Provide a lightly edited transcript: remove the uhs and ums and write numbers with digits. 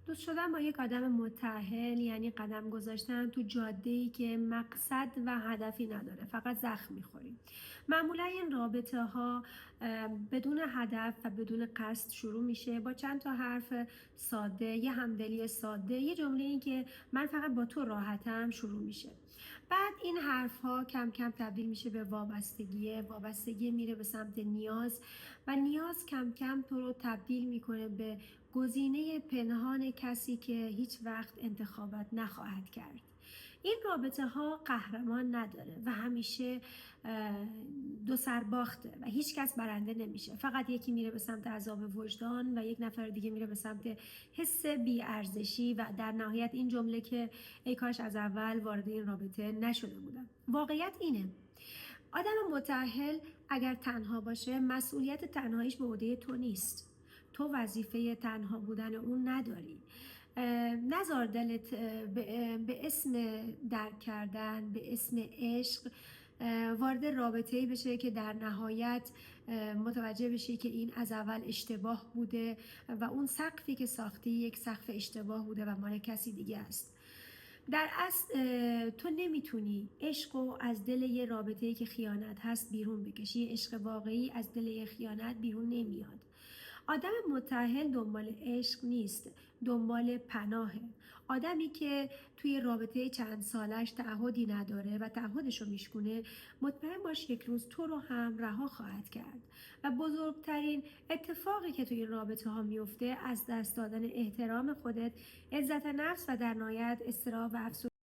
دوست شدن با یک آدم متأهل یعنی قدم گذاشتن تو جاده‌ای که مقصد و هدفی نداره، فقط زخم می‌خوری. معمولا این رابطه ها بدون هدف و بدون قصد شروع میشه با چند تا حرف ساده، یه همدلی ساده، یه جمله که من فقط با تو راحتم شروع میشه. بعد این حرف ها کم کم تبدیل میشه به وابستگی میره به سمت نیاز و نیاز کم کم تو رو تبدیل میکنه به گزینه پنهان کسی که هیچ وقت انتخابت نخواهد کرد. این رابطه ها قهرمان نداره و همیشه دو سرباخته و هیچ کس برنده نمیشه. فقط یکی میره به سمت عذاب وجدان و یک نفر دیگه میره به سمت حس بی‌ارزشی و در نهایت این جمله که ای کاش از اول وارد این رابطه نشده بودم. واقعیت اینه آدم متأهل اگر تنها باشه مسئولیت تنهاییش به عهده تو نیست. تو وظیفه تنها بودن اون نداری. نذار دلت به اسم درک کردن، به اسم عشق وارد رابطه‌ای بشه که در نهایت متوجه بشی که این از اول اشتباه بوده و اون سقفی که ساختی یک سقف اشتباه بوده و مال کسی دیگه است. در اصل تو نمیتونی عشق رو از دل یه رابطه‌ای که خیانت هست بیرون بکشی. عشق واقعی از دل یه خیانت بیرون نمیاد. آدم متأهل دنبال عشق نیست، دنبال پناهه. آدمی که توی رابطه چند سالش تعهدی نداره و تعهدش رو میشکنه مطمئن باش یک روز تو رو هم رها خواهد کرد و بزرگترین اتفاقی که توی این رابطه ها میفته از دست دادن احترام خودت، عزت نفس و در نهایت اضطراب و افسردگی